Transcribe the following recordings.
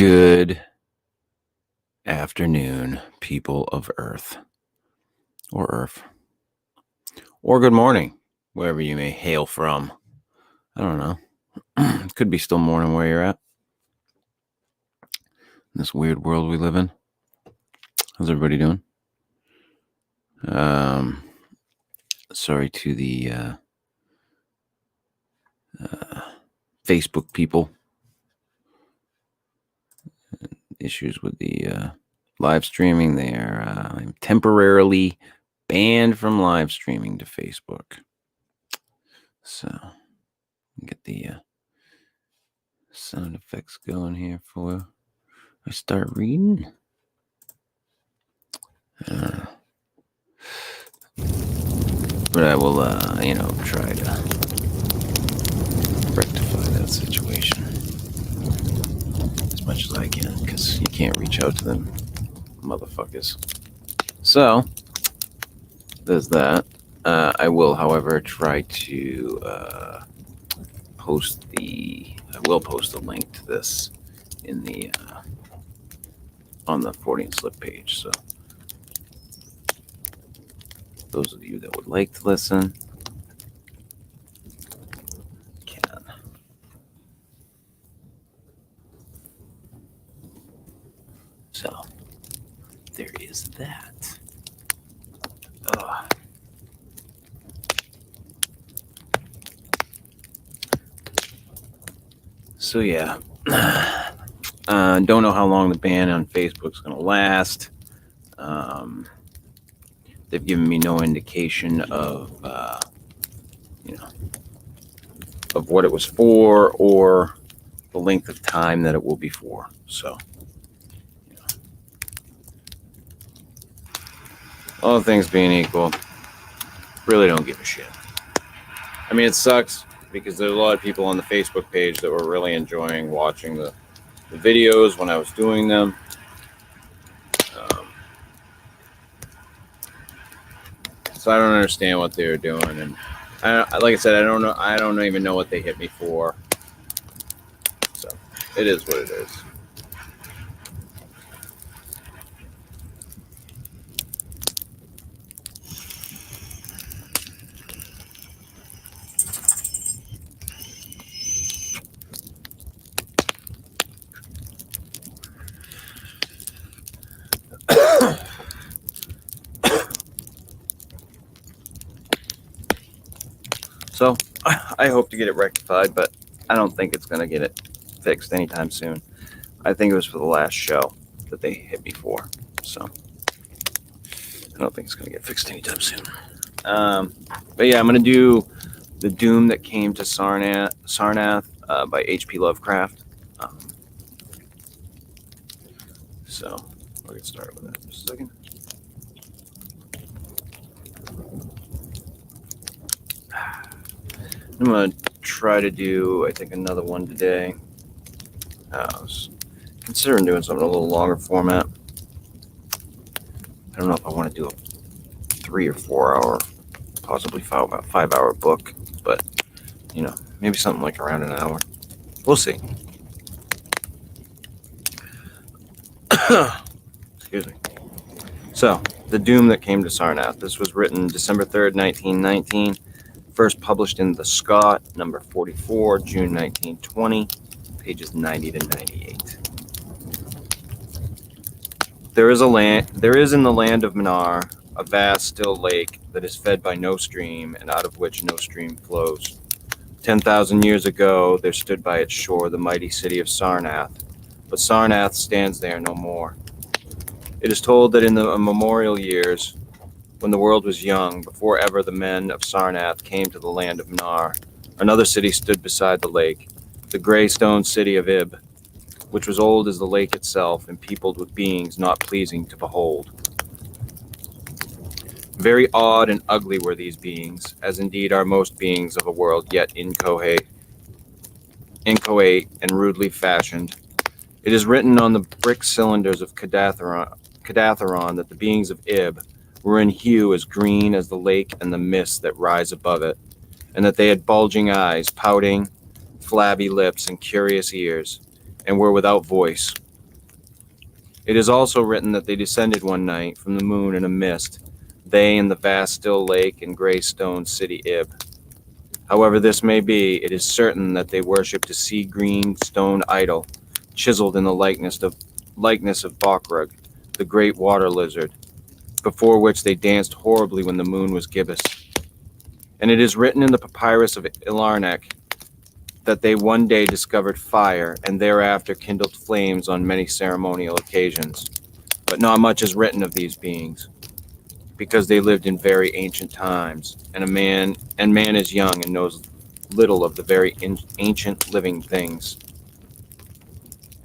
Good afternoon, people of Earth, or good morning, wherever you may hail from. I don't know. It could be still morning where you're at. In this weird world we live in. How's everybody doing? Sorry to the Facebook people. Issues with the live streaming. They are temporarily banned from live streaming to Facebook. So, get the sound effects going here for I start reading. But I will, try to rectify that situation as much as I can, because you can't reach out to them motherfuckers. So, there's that. I will, however, try to post a link to this in the on the Fortean slip page. So those of you that would like to listen can. So there is that. So yeah, don't know how long the ban on Facebook's going to last. They've given me no indication of of what it was for or the length of time that it will be for. So, all things being equal, really don't give a shit. I mean, it sucks because there's a lot of people on the Facebook page that were really enjoying watching the videos when I was doing them. So I don't understand what they were doing, and like I said, I don't know. I don't even know what they hit me for. So it is what it is. So I hope to get it rectified, but I don't think it's going to get it fixed anytime soon. I think it was for the last show that they hit me for. So I don't think it's going to get fixed anytime soon. But yeah, I'm going to do The Doom That Came to Sarnath by H.P. Lovecraft. So we'll get started with that in just a second. I'm going to try to do, I think, another one today. I was considering doing something a little longer format. I don't know if I want to do a 3 or 4 hour, possibly 5 hour book, but, maybe something like around an hour. We'll see. Excuse me. So, The Doom That Came to Sarnath. This was written December 3rd, 1919. First published in The Scott, number 44, June 1920, pages 90 to 98. There is in the land of Manar a vast still lake that is fed by no stream and out of which no stream flows. 10,000 years ago, there stood by its shore the mighty city of Sarnath, but Sarnath stands there no more. It is told that in the immemorial years, when the world was young, before ever the men of Sarnath came to the land of Manar, another city stood beside the lake, the gray stone city of Ib, which was old as the lake itself and peopled with beings not pleasing to behold. Very odd and ugly were these beings, as indeed are most beings of a world yet inchoate and rudely fashioned. It is written on the brick cylinders of Cadatharon that the beings of Ib were in hue as green as the lake and the mists that rise above it, and that they had bulging eyes, pouting, flabby lips, and curious ears, and were without voice, It is also written that they descended one night from the moon in a mist, they and the vast still lake and gray stone city Ib. However this may be, it is certain that they worshipped a sea-green stone idol, chiseled in the likeness of Bokrug, the great water lizard, before which they danced horribly when the moon was gibbous. And it is written in the papyrus of Ilarnek that they one day discovered fire and thereafter kindled flames on many ceremonial occasions. But not much is written of these beings, because they lived in very ancient times, and man is young and knows little of the very ancient living things.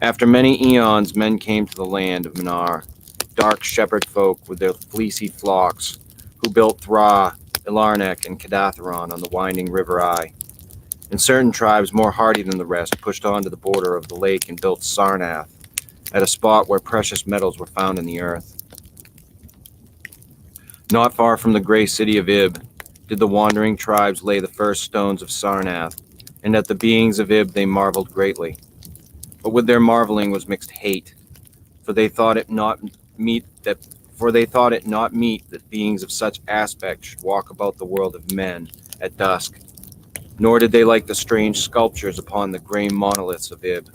After many eons, men came to the land of Minar, dark shepherd folk with their fleecy flocks, who built Thra, Ilarnek, and Kadatheron on the winding river Eye. And certain tribes, more hardy than the rest, pushed on to the border of the lake and built Sarnath, at a spot where precious metals were found in the earth. Not far from the gray city of Ib did the wandering tribes lay the first stones of Sarnath, and at the beings of Ib they marveled greatly. But with their marveling was mixed hate, for they thought it not meet that beings of such aspect should walk about the world of men at dusk. Nor did they like the strange sculptures upon the gray monoliths of Ib,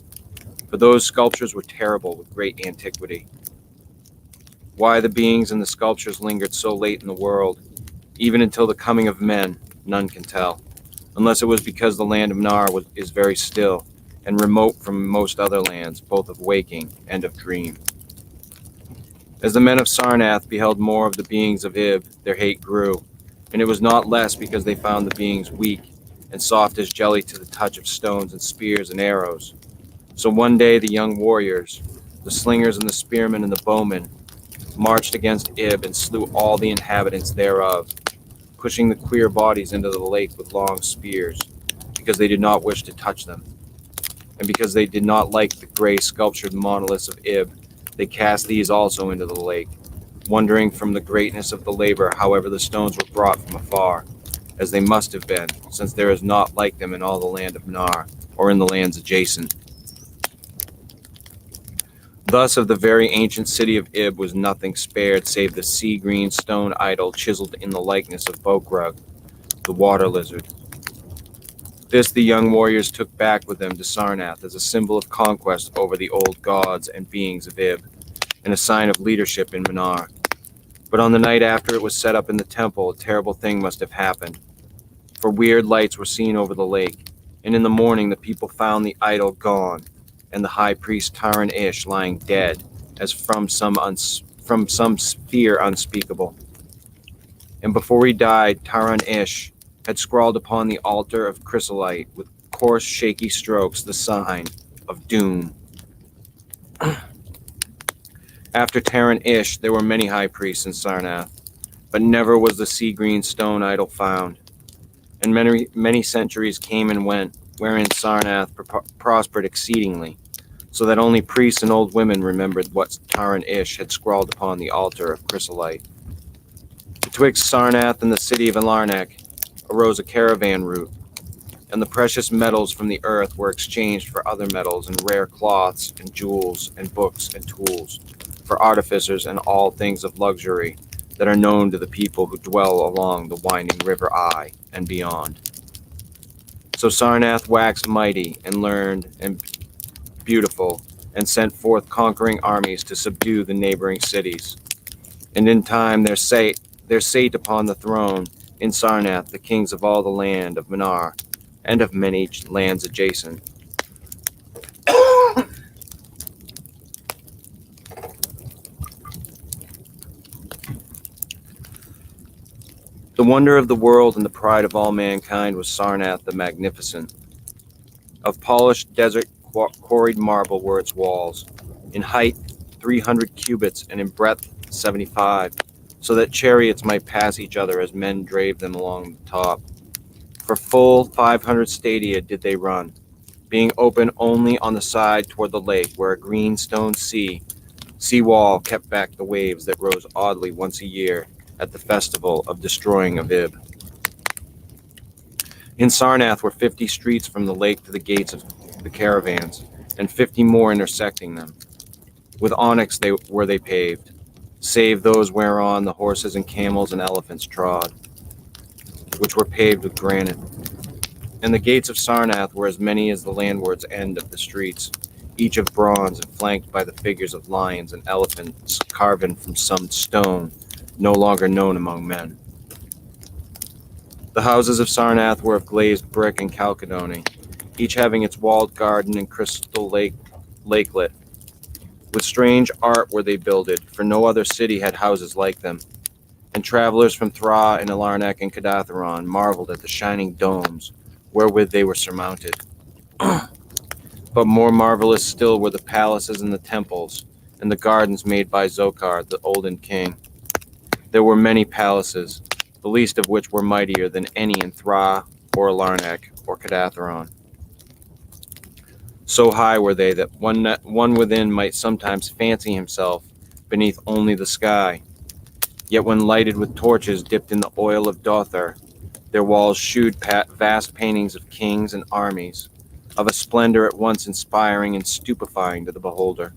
for those sculptures were terrible with great antiquity. Why the beings and the sculptures lingered so late in the world, even until the coming of men, none can tell, unless it was because the land of Nar is very still and remote from most other lands, both of waking and of dream. As the men of Sarnath beheld more of the beings of Ib, their hate grew, and it was not less because they found the beings weak and soft as jelly to the touch of stones and spears and arrows. So one day the young warriors, the slingers and the spearmen and the bowmen, marched against Ib and slew all the inhabitants thereof, pushing the queer bodies into the lake with long spears, because they did not wish to touch them. And because they did not like the gray sculptured monoliths of Ib, they cast these also into the lake, wondering from the greatness of the labor, however the stones were brought from afar, as they must have been, since there is not like them in all the land of Nar, or in the lands adjacent. Thus of the very ancient city of Ib was nothing spared save the sea-green stone idol chiseled in the likeness of Bokrug, the water lizard. This the young warriors took back with them to Sarnath as a symbol of conquest over the old gods and beings of Ib, and a sign of leadership in Minar. But on the night after it was set up in the temple, a terrible thing must have happened, for weird lights were seen over the lake, and in the morning the people found the idol gone, and the high priest Taran Ish lying dead, as from some fear unspeakable. And before he died, Taran Ish had scrawled upon the altar of chrysolite with coarse, shaky strokes the sign of doom. After Taran Ish, there were many high priests in Sarnath, but never was the sea-green stone idol found. And many centuries came and went, wherein Sarnath prospered exceedingly, so that only priests and old women remembered what Taran Ish had scrawled upon the altar of chrysolite. Betwixt Sarnath and the city of Ilarnek arose a caravan route, and the precious metals from the earth were exchanged for other metals and rare cloths and jewels and books and tools, for artificers and all things of luxury that are known to the people who dwell along the winding river Eye and beyond. So Sarnath waxed mighty and learned and beautiful, and sent forth conquering armies to subdue the neighboring cities. And in time there sate upon the throne in Sarnath the kings of all the land of Minar, and of many lands adjacent. The wonder of the world and the pride of all mankind was Sarnath the Magnificent. Of polished desert quarried marble were its walls, in height 300 cubits and in breadth 75, so that chariots might pass each other as men drave them along the top. For full 500 stadia did they run, being open only on the side toward the lake, where a green stone sea wall kept back the waves that rose oddly once a year at the festival of destroying of Ib. In Sarnath were 50 streets from the lake to the gates of the caravans, and 50 more intersecting them. With onyx were they paved, save those whereon the horses and camels and elephants trod, which were paved with granite. And the gates of Sarnath were as many as the landward's end of the streets, each of bronze and flanked by the figures of lions and elephants carven from some stone no longer known among men. The houses of Sarnath were of glazed brick and chalcedony, each having its walled garden and crystal lakelet. With strange art were they builded, for no other city had houses like them. And travelers from Thra and Alarnak and Kadatheron marveled at the shining domes wherewith they were surmounted. But more marvelous still were the palaces and the temples, and the gardens made by Zokar, the olden king. There were many palaces, the least of which were mightier than any in Thra or Alarnak or Kadatheron. So high were they that one within might sometimes fancy himself beneath only the sky. Yet when lighted with torches dipped in the oil of Dothar, their walls shewed vast paintings of kings and armies, of a splendor at once inspiring and stupefying to the beholder.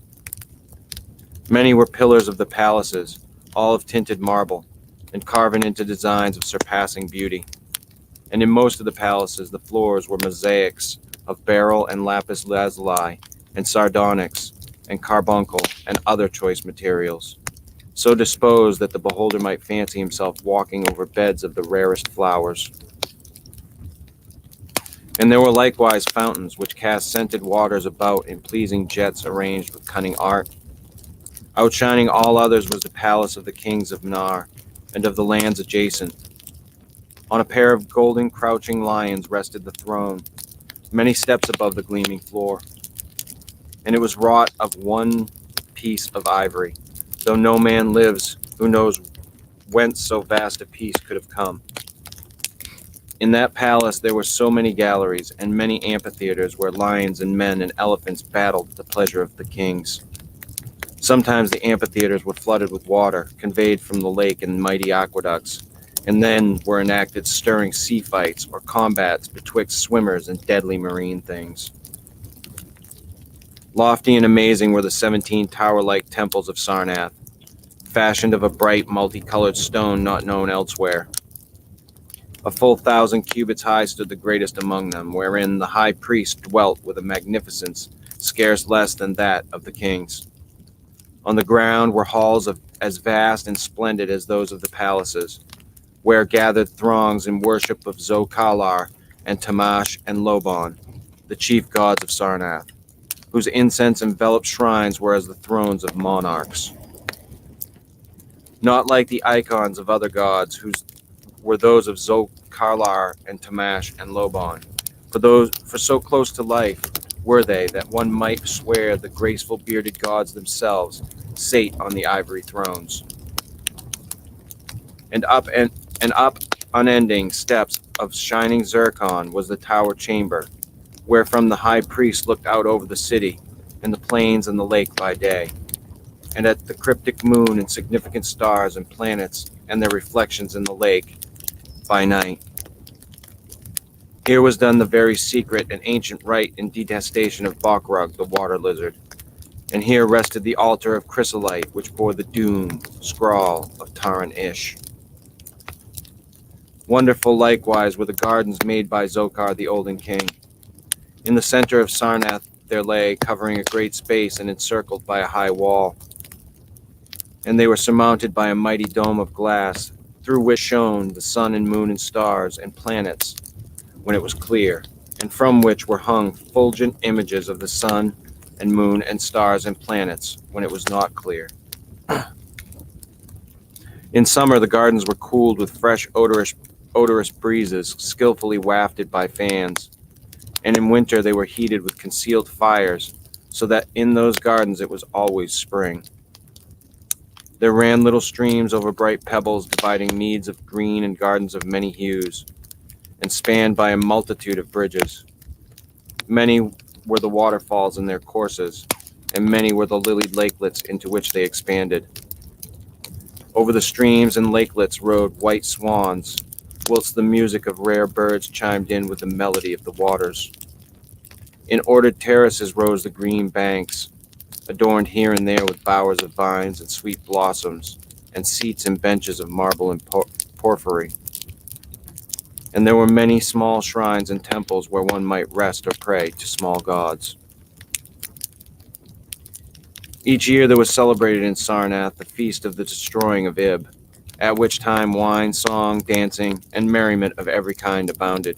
Many were pillars of the palaces, all of tinted marble, and carven into designs of surpassing beauty. And in most of the palaces the floors were mosaics of beryl and lapis lazuli, and sardonyx, and carbuncle, and other choice materials, so disposed that the beholder might fancy himself walking over beds of the rarest flowers. And there were likewise fountains which cast scented waters about in pleasing jets arranged with cunning art. Outshining all others was the palace of the kings of Mnar and of the lands adjacent. On a pair of golden crouching lions rested the throne, many steps above the gleaming floor. And it was wrought of one piece of ivory, though no man lives who knows whence so vast a piece could have come. In that palace there were so many galleries and many amphitheaters where lions and men and elephants battled at the pleasure of the kings. Sometimes the amphitheaters were flooded with water, conveyed from the lake in mighty aqueducts, and then were enacted stirring sea fights or combats betwixt swimmers and deadly marine things. Lofty and amazing were the 17 tower-like temples of Sarnath, fashioned of a bright, multicolored stone not known elsewhere. A full 1,000 cubits high stood the greatest among them, wherein the high priest dwelt with a magnificence scarce less than that of the kings. On the ground were halls as vast and splendid as those of the palaces, where gathered throngs in worship of Zokalar and Tamash and Lobon, the chief gods of Sarnath, whose incense enveloped shrines were as the thrones of monarchs. Not like the icons of other gods, whose were those of Zokalar and Tamash and Lobon, for so close to life were they that one might swear the graceful bearded gods themselves sate on the ivory thrones. And up unending steps of shining zircon was the tower chamber, where from the high priest looked out over the city and the plains and the lake by day, and at the cryptic moon and significant stars and planets and their reflections in the lake by night. Here was done the very secret and ancient rite in detestation of Bakrug, the water lizard, and here rested the altar of chrysolite which bore the doom scrawl of Taran Ish. Wonderful likewise were the gardens made by Zokar the olden king. In the center of Sarnath there lay, covering a great space and encircled by a high wall, and they were surmounted by a mighty dome of glass, through which shone the sun and moon and stars and planets when it was clear, and from which were hung fulgent images of the sun and moon and stars and planets when it was not clear. In summer the gardens were cooled with fresh odorous breezes skillfully wafted by fans, and in winter they were heated with concealed fires, so that in those gardens it was always spring. There ran little streams over bright pebbles, dividing meads of green and gardens of many hues, and spanned by a multitude of bridges. Many were the waterfalls in their courses, and many were the lilied lakelets into which they expanded. Over the streams and lakelets rode white swans, whilst the music of rare birds chimed in with the melody of the waters. In ordered terraces rose the green banks, adorned here and there with bowers of vines and sweet blossoms, and seats and benches of marble and porphyry. And there were many small shrines and temples where one might rest or pray to small gods. Each year there was celebrated in Sarnath the feast of the destroying of Ib, at which time wine, song, dancing, and merriment of every kind abounded.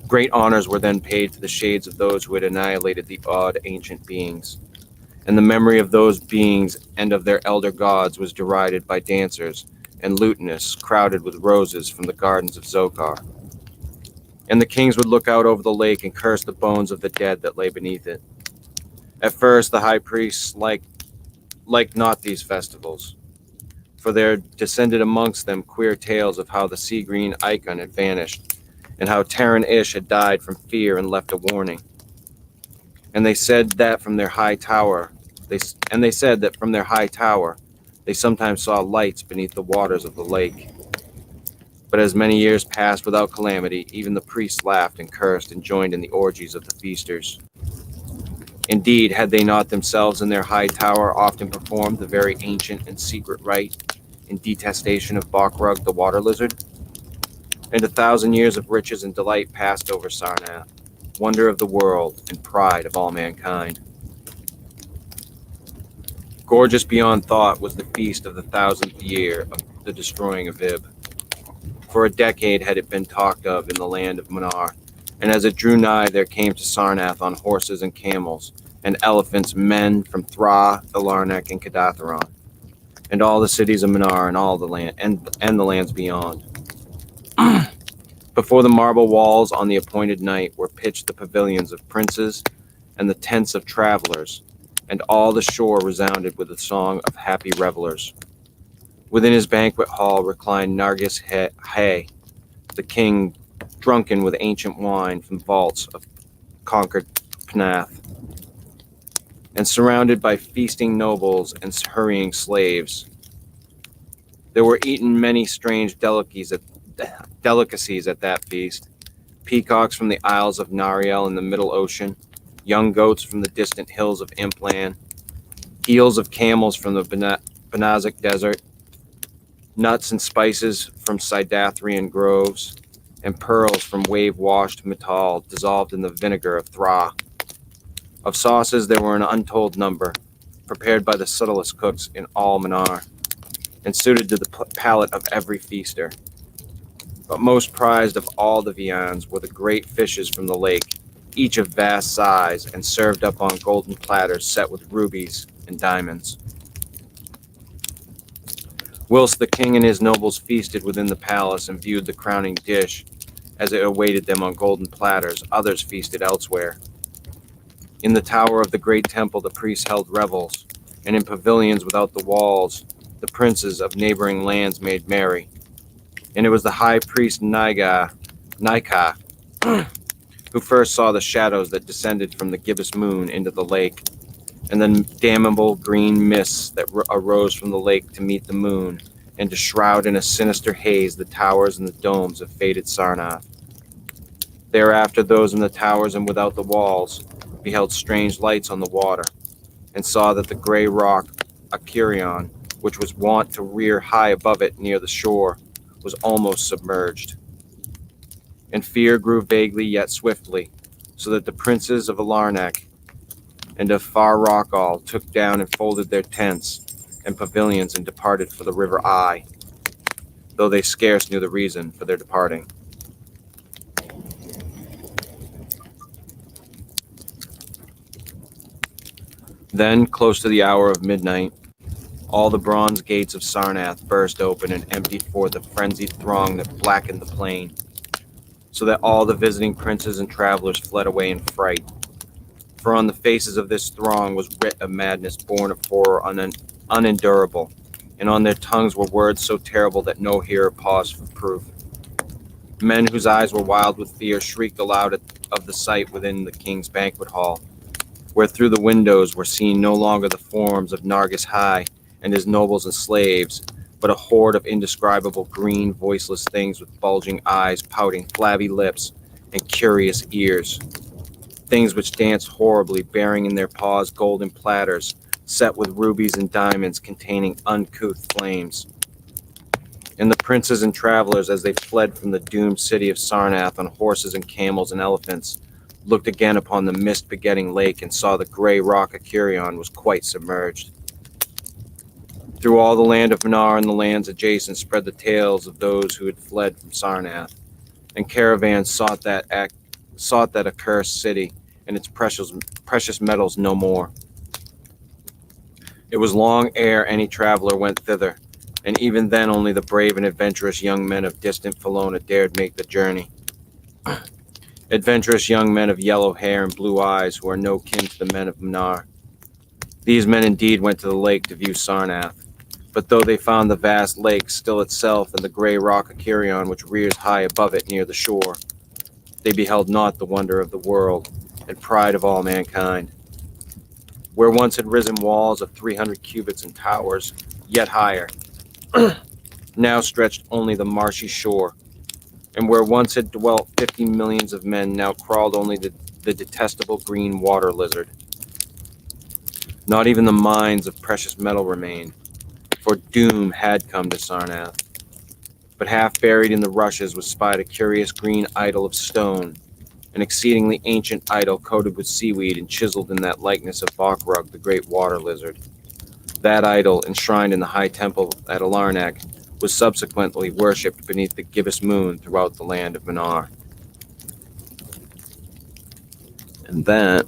Great honors were then paid to the shades of those who had annihilated the odd ancient beings, and the memory of those beings and of their elder gods was derided by dancers and lutanists crowded with roses from the gardens of Zokar. And the kings would look out over the lake and curse the bones of the dead that lay beneath it. At first the high priests liked not these festivals, for there descended amongst them queer tales of how the sea-green icon had vanished, and how Terran Ish had died from fear and left a warning. And they said that from their high tower, they sometimes saw lights beneath the waters of the lake. But as many years passed without calamity, even the priests laughed and cursed and joined in the orgies of the feasters. Indeed, had they not themselves in their high tower often performed the very ancient and secret rite in detestation of Bakrug the water lizard? And 1,000 years of riches and delight passed over Sarnath, wonder of the world and pride of all mankind. Gorgeous beyond thought was the feast of the 1,000th year of the destroying of Ib. For a decade had it been talked of in the land of Manar, and as it drew nigh there came to Sarnath on horses and camels, and elephants men from Thra, Ilarnek, and Kadatheron, and all the cities of Manar and all the land and the lands beyond. Before the marble walls on the appointed night were pitched the pavilions of princes and the tents of travelers, and all the shore resounded with the song of happy revelers. Within his banquet hall reclined Nargis Hay, the king, drunken with ancient wine from vaults of conquered Pnath, and surrounded by feasting nobles and hurrying slaves. There were eaten many strange delicacies at that feast: peacocks from the isles of Nariel in the Middle Ocean, young goats from the distant hills of Implan, eels of camels from the Benazik Desert, nuts and spices from Sidathrian groves, and pearls from wave-washed metal dissolved in the vinegar of Thra. Of sauces there were an untold number, prepared by the subtlest cooks in all Manar, and suited to the palate of every feaster. But most prized of all the viands were the great fishes from the lake, each of vast size, and served up on golden platters set with rubies and diamonds. Whilst the king and his nobles feasted within the palace and viewed the crowning dish as it awaited them on golden platters, others feasted elsewhere. In the tower of the great temple the priests held revels, and in pavilions without the walls the princes of neighboring lands made merry. And it was the high priest Nika, who first saw the shadows that descended from the gibbous moon into the lake, and the damnable green mists that arose from the lake to meet the moon, and to shroud in a sinister haze the towers and the domes of fated Sarnath. Thereafter those in the towers and without the walls beheld strange lights on the water, and saw that the gray rock Akirion, which was wont to rear high above it near the shore, was almost submerged. And fear grew vaguely yet swiftly, so that the princes of Ilarnek and of Far Rockall took down and folded their tents and pavilions and departed for the river Eye, though they scarce knew the reason for their departing. Then, close to the hour of midnight, all the bronze gates of Sarnath burst open and emptied forth a frenzied throng that blackened the plain, so that all the visiting princes and travelers fled away in fright. For on the faces of this throng was writ a madness born of horror unendurable, and on their tongues were words so terrible that no hearer paused for proof. Men whose eyes were wild with fear shrieked aloud of the sight within the king's banquet hall, where through the windows were seen no longer the forms of Nargis High and his nobles and slaves, but a horde of indescribable green, voiceless things with bulging eyes, pouting, flabby lips, and curious ears. things which danced horribly, bearing in their paws golden platters set with rubies and diamonds containing uncouth flames. And the princes and travelers, as they fled from the doomed city of Sarnath on horses and camels and elephants, looked again upon the mist-begetting lake and saw the gray rock Acurion was quite submerged. Through all the land of Minar and the lands adjacent spread the tales of those who had fled from Sarnath, and caravans sought that accursed city and its precious metals no more. It was long ere any traveler went thither, and even then only the brave and adventurous young men of distant Felona dared make the journey. Adventurous young men of yellow hair and blue eyes who are no kin to the men of Minar. These men indeed went to the lake to view Sarnath, but though they found the vast lake still itself and the gray rock Acurion which rears high above it near the shore, they beheld not the wonder of the world and pride of all mankind. Where once had risen walls of 300 cubits and towers, yet higher, now stretched only the marshy shore, and where once had dwelt 50 millions of men, now crawled only the detestable green water lizard. Not even the mines of precious metal remained, for doom had come to Sarnath. But half buried in the rushes was spied a curious green idol of stone, an exceedingly ancient idol coated with seaweed and chiseled in that likeness of Bokrug, the great water lizard. That idol, enshrined in the high temple at Alarnak, was subsequently worshipped beneath the gibbous moon throughout the land of Minar. And that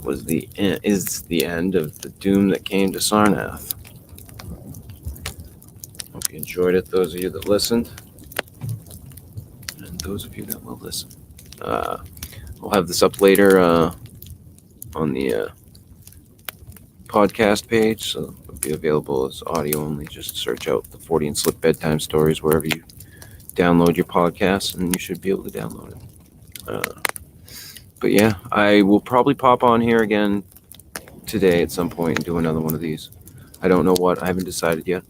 is the end of the doom that came to Sarnath. Hope you enjoyed it, those of you that listened, and those of you that will listen. I'll have this up later on the podcast page, so it'll be available as audio only. Just search out the Fortean Slip Bedtime Stories wherever you download your podcasts, and you should be able to download it. But yeah, I will probably pop on here again today at some point and do another one of these. I don't know what, I haven't decided yet,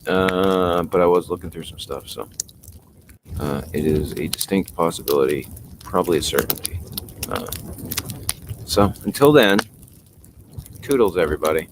but I was looking through some stuff, so it is a distinct possibility, probably a certainty. So until then, toodles everybody.